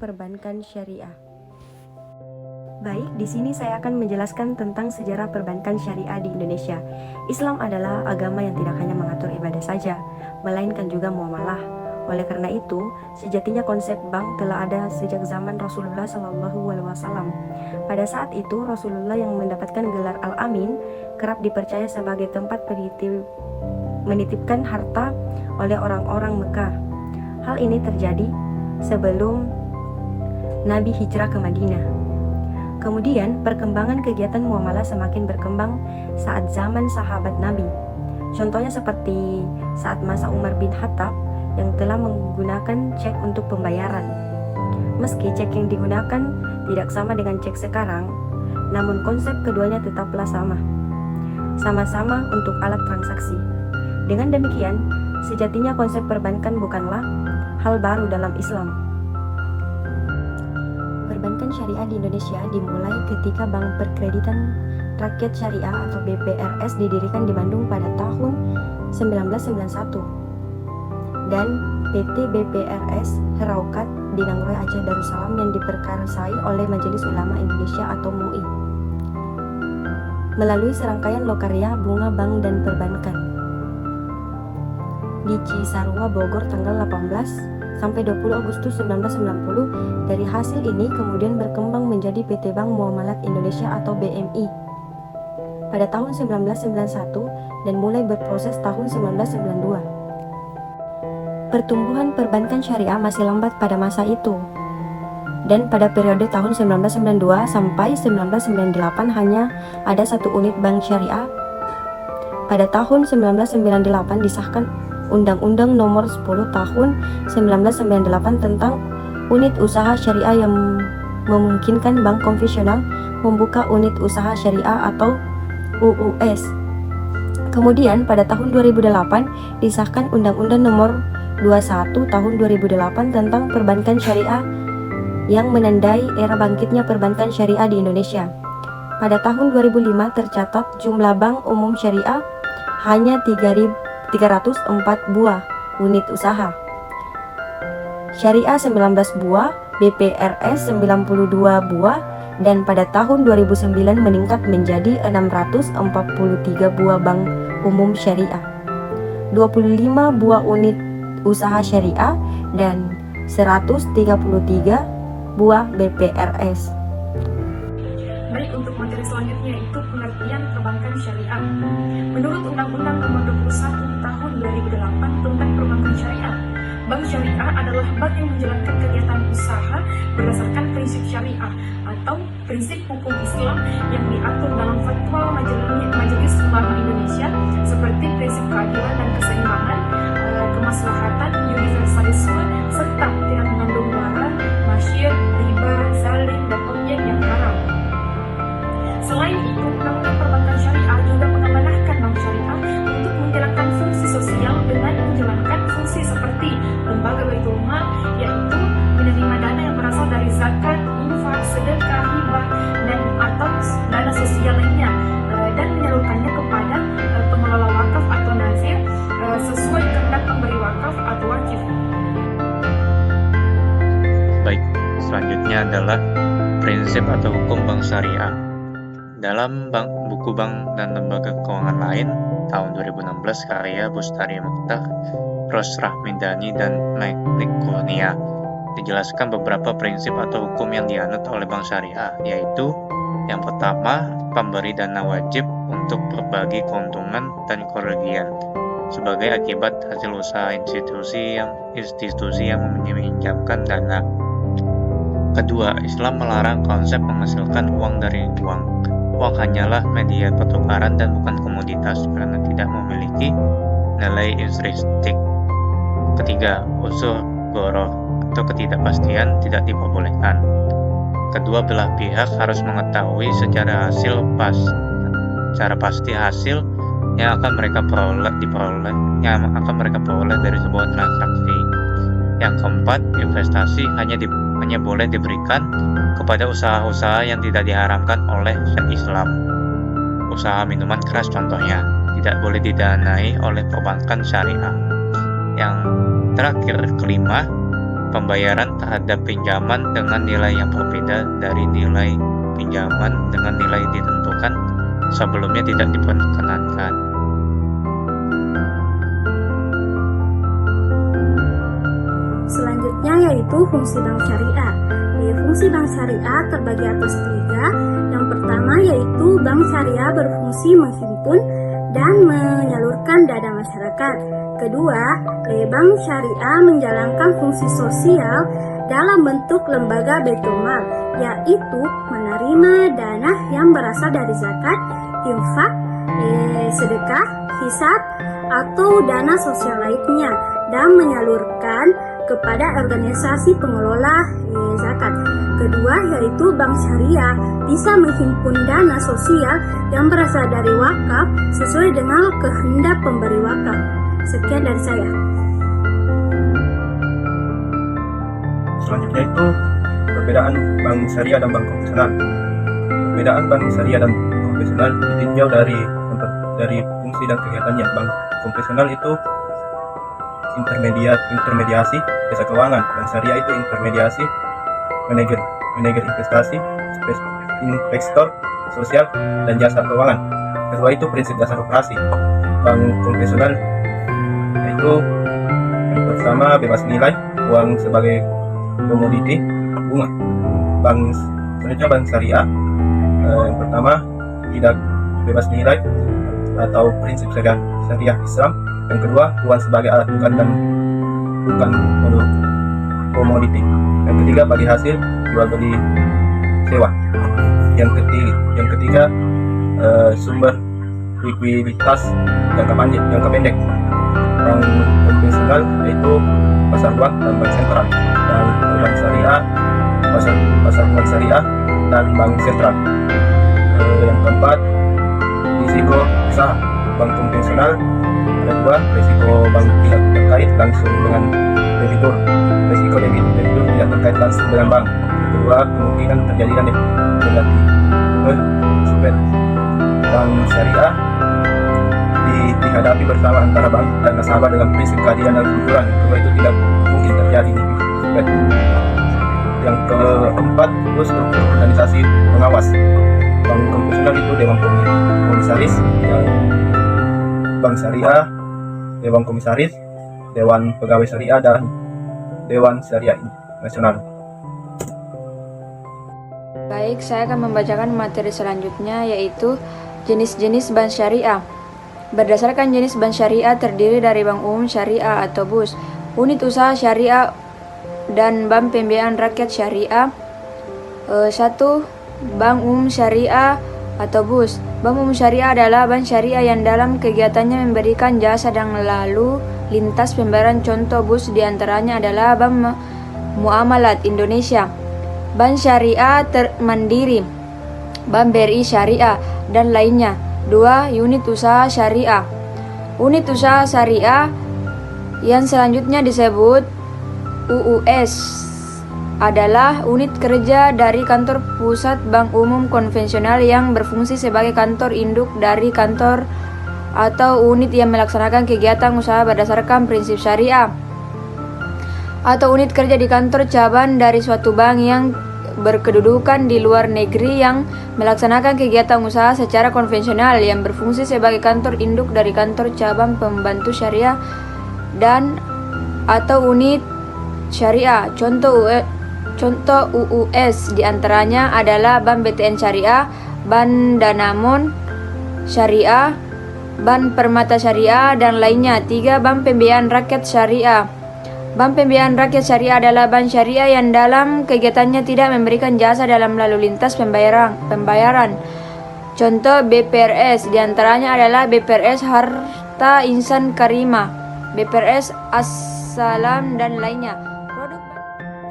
perbankan syariah. Baik, di sini saya akan menjelaskan tentang sejarah perbankan syariah di Indonesia. Islam adalah agama yang tidak hanya mengatur ibadah saja, melainkan juga muamalah. Oleh karena itu, sejatinya konsep bank telah ada sejak zaman Rasulullah SAW. Pada saat itu, Rasulullah yang mendapatkan gelar Al-Amin kerap dipercaya sebagai tempat menitipkan harta oleh orang-orang Mekah. Hal ini terjadi sebelum Nabi hijrah ke Madinah. Kemudian, perkembangan kegiatan muamalah semakin berkembang saat zaman sahabat Nabi. Contohnya seperti saat masa Umar bin Khattab yang telah menggunakan cek untuk pembayaran. Meski cek yang digunakan tidak sama dengan cek sekarang, namun konsep keduanya tetaplah sama. Sama-sama untuk alat transaksi. Dengan demikian, sejatinya konsep perbankan bukanlah hal baru dalam Islam. Perbankan syariah di Indonesia dimulai ketika Bank Perkreditan Rakyat Syariah atau BPRS didirikan di Bandung pada tahun 1991 dan PT BPRS Heraukat di Nanggroe Aceh Darussalam yang diperkarsai oleh Majelis Ulama Indonesia atau MUI melalui serangkaian lokarya bunga bank dan perbankan di Cisarua, Bogor tanggal 18 sampai 20 Agustus 1990. Dari hasil ini kemudian berkembang menjadi PT Bank Muamalat Indonesia atau BMI pada tahun 1991 dan mulai berproses tahun 1992. Pertumbuhan perbankan syariah masih lambat pada masa itu. Dan pada periode tahun 1992 sampai 1998 hanya ada satu unit bank syariah. Pada tahun 1998 disahkan Undang-Undang Nomor 10 Tahun 1998 tentang Unit Usaha Syariah yang memungkinkan bank konvensional membuka unit usaha syariah atau UUS. Kemudian pada tahun 2008 disahkan Undang-Undang Nomor 21 Tahun 2008 tentang Perbankan Syariah yang menandai era bangkitnya perbankan syariah di Indonesia. Pada tahun 2005 tercatat jumlah bank umum syariah hanya 304 buah unit usaha syariah, 19 buah, BPRS 92 buah, dan pada tahun 2009 meningkat menjadi 643 buah bank umum syariah, 25 buah unit usaha syariah, dan 133 buah BPRS. Baik, untuk materi selanjutnya yaitu pengertian perbankan syariah. Menurut Undang-Undang Nomor 21 Tahun 2008 tentang Perbankan Syariah, bank syariah adalah bank yang menjalankan kegiatan usaha berdasarkan prinsip syariah atau prinsip hukum Islam yang diatur dalam fatwa Majelis Ulama Indonesia seperti prinsip keadilan dan keseimbangan, kemaslahatan, universalisme, serta tidak mengandung darar, masyir, riba, zalim, dan objek yang haram. Selain itu, Undang-Undang Perbankan Syariah juga mengamanahkan bank syariah untuk menjalankan fungsi sosial dengan menjalankan fungsi seperti lembaga baitul mal, yaitu menerima dana yang berasal dari zakat, infak, sedekah, hibah, dan atau dana sosial lainnya, dan menyalurkannya kepada pengelola wakaf atau nazir sesuai kehendak pemberi wakaf atau wakif. Baik, selanjutnya adalah prinsip atau hukum bank syariah. Dalam buku bank dan lembaga keuangan lain tahun 2016 karya Bustari Mukhtar, Ros Rahmindani, dan Mike Kurnia dijelaskan beberapa prinsip atau hukum yang dianut oleh bank syariah, yaitu yang pertama, pemberi dana wajib untuk berbagi keuntungan dan kerugian sebagai akibat hasil usaha institusi yang meminjamkan dana. Kedua, Islam melarang konsep menghasilkan uang dari uang. Uang hanyalah media pertukaran dan bukan komoditas karena tidak memiliki nilai intrinsik. Ketiga, unsur gharar atau ketidakpastian tidak diperbolehkan. Kedua belah pihak harus mengetahui secara pasti hasil yang akan mereka peroleh dari sebuah transaksi. Yang keempat, investasi hanya boleh diberikan kepada usaha-usaha yang tidak diharamkan oleh syariat Islam. Usaha minuman keras contohnya tidak boleh didanai oleh perbankan syariah. Yang terakhir, kelima, pembayaran terhadap pinjaman dengan nilai yang berbeda dari nilai pinjaman dengan nilai ditentukan sebelumnya tidak diperkenankan. Selanjutnya yaitu fungsi bank syariah. Fungsi bank syariah terbagi atas 3. Yang pertama yaitu bank syariah berfungsi menghimpun dan menyalurkan dana masyarakat. Kedua, bank syariah menjalankan fungsi sosial dalam bentuk lembaga Baitul Mal, yaitu menerima dana yang berasal dari zakat, infak, sedekah, hisab, atau dana sosial lainnya dan menyalurkan kepada organisasi pengelola zakat. Kedua, yaitu bank syariah bisa menghimpun dana sosial yang berasal dari wakaf sesuai dengan kehendak pemberi wakaf. Sekian dari saya. Selanjutnya itu perbedaan bank syariah dan bank konvensional. Perbedaan bank syariah dan konvensional ditinjau dari fungsi dan kegiatannya. Bank konvensional itu intermediasi jasa keuangan, bank syariah itu intermediasi manajer investasi, investor sosial dan jasa keuangan. Kedua itu prinsip dasar operasi. Bank konvensional yaitu yang pertama bebas nilai, uang sebagai komoditi, bunga. Selanjutnya bank syariah yang pertama tidak bebas nilai atau prinsip syariah Islam. Yang kedua, uang sebagai alat tukar dan bukan komoditi. Yang ketiga, bagi hasil jual beli sewa. Yang ketiga sumber likuiditas jangka pendek. Bank konvensional yaitu pasar uang dan bank sentral, dan bank syariah pasar uang syariah dan bank sentral. Yang keempat, risiko usaha. Bank konvensional ada 2, risiko bank tidak terkait langsung dengan debitur. Risiko debitur tidak terkait langsung dengan bank. Kedua, kemungkinan terjadinya negatif spread. Bank syariah dihadapi bersama antara bank dan nasabah dengan prinsip keadilan dan kejujuran. Kedua itu tidak mungkin terjadi negatif spread. Yang keempat itu struktur organisasi pengawas. Bank konvensional itu dewan komisaris, yang bank syariah dewan komisaris, dewan pegawai syariah, dan dewan syariah nasional. Baik, saya akan membacakan materi selanjutnya, yaitu jenis-jenis bank syariah. Berdasarkan jenis bank syariah terdiri dari bank umum syariah atau BUS, unit usaha syariah, dan bank pembiayaan rakyat syariah. 1. Bank umum syariah atau BUS. Bank umum syariah adalah bank syariah yang dalam kegiatannya memberikan jasa dan lalu lintas pembayaran. Contoh BUS diantaranya adalah Bank Muamalat Indonesia, Bank Syariah Mandiri, Bank BRI Syariah, dan lainnya. 2. Unit usaha syariah. Unit usaha syariah yang selanjutnya disebut UUS adalah unit kerja dari kantor pusat bank umum konvensional yang berfungsi sebagai kantor induk dari kantor atau unit yang melaksanakan kegiatan usaha berdasarkan prinsip syariah, atau unit kerja di kantor cabang dari suatu bank yang berkedudukan di luar negeri yang melaksanakan kegiatan usaha secara konvensional yang berfungsi sebagai kantor induk dari kantor cabang pembantu syariah dan atau unit syariah. Contoh UUS diantaranya adalah Bank BTN Syariah, Bank Danamon Syariah, Bank Permata Syariah, dan lainnya. 3. Bank Pembiayaan Rakyat Syariah. Bank Pembiayaan Rakyat Syariah adalah bank syariah yang dalam kegiatannya tidak memberikan jasa dalam lalu lintas pembayaran. Contoh BPRS diantaranya adalah BPRS Harta Insan Karimah, BPRS As-Salam, dan lainnya.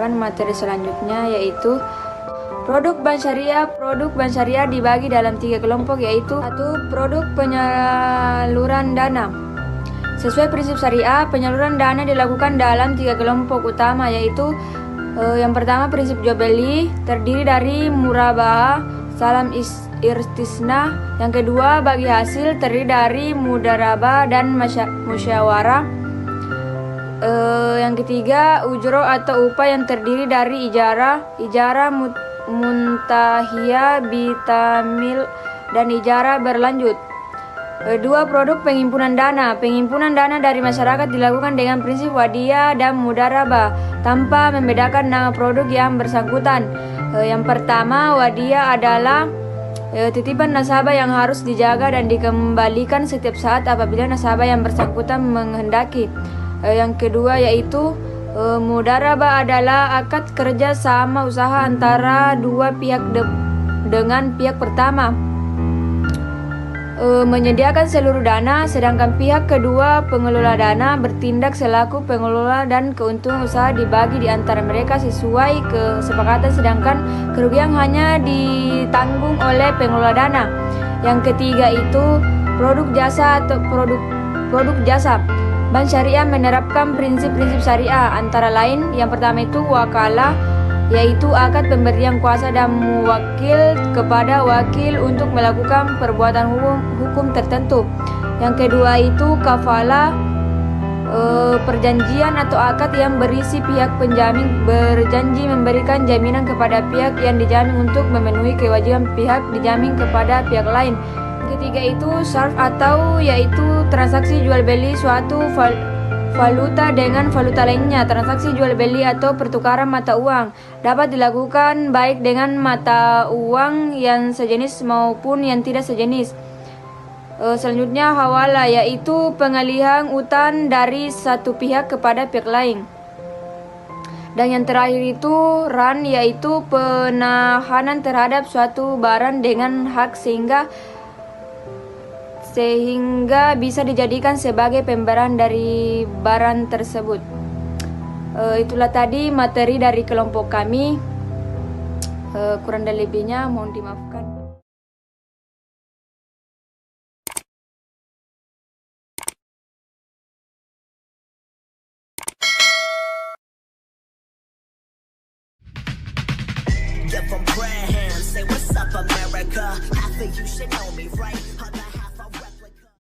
Materi selanjutnya yaitu produk bank syariah. Produk bank syariah dibagi dalam 3 kelompok, yaitu 1. Produk penyaluran dana. Sesuai prinsip syariah, penyaluran dana dilakukan dalam 3 kelompok utama, yaitu yang pertama prinsip jual beli terdiri dari murabahah, salam istisna. Yang kedua bagi hasil terdiri dari mudarabah dan musyawarah. Yang ketiga, ujro atau upah yang terdiri dari ijarah muntahiyah, bitamil, dan ijarah berlanjut. Dua, produk penghimpunan dana. Penghimpunan dana dari masyarakat dilakukan dengan prinsip wadiyah dan mudarabah tanpa membedakan nama produk yang bersangkutan. Yang pertama, wadiyah adalah titipan nasabah yang harus dijaga dan dikembalikan setiap saat apabila nasabah yang bersangkutan menghendaki. Yang kedua yaitu mudarabah adalah akad kerja sama usaha antara dua pihak dengan pihak pertama menyediakan seluruh dana, sedangkan pihak kedua pengelola dana bertindak selaku pengelola dan keuntungan usaha dibagi di antara mereka sesuai kesepakatan, sedangkan kerugian hanya ditanggung oleh pengelola dana. Yang ketiga itu produk jasa atau produk jasa. Bank Syariah menerapkan prinsip-prinsip syariah, antara lain yang pertama itu wakalah, yaitu akad pemberian kuasa dan muwakil kepada wakil untuk melakukan perbuatan hukum tertentu. Yang kedua itu kafalah, perjanjian atau akad yang berisi pihak penjamin berjanji memberikan jaminan kepada pihak yang dijamin untuk memenuhi kewajiban pihak dijamin kepada pihak lain. Ketiga itu sarf atau yaitu transaksi jual beli suatu valuta dengan valuta lainnya. Transaksi jual beli atau pertukaran mata uang dapat dilakukan baik dengan mata uang yang sejenis maupun yang tidak sejenis. Selanjutnya hawala, yaitu pengalihan utang dari satu pihak kepada pihak lain. Dan yang terakhir itu ran, yaitu penahanan terhadap suatu barang dengan hak sehingga bisa dijadikan sebagai pembayaran dari barang tersebut. Itulah tadi materi dari kelompok kami. Kurang dan lebihnya mohon dimaafkan. Give 'em prayer hands, say what's up America. Half of you should know me, right?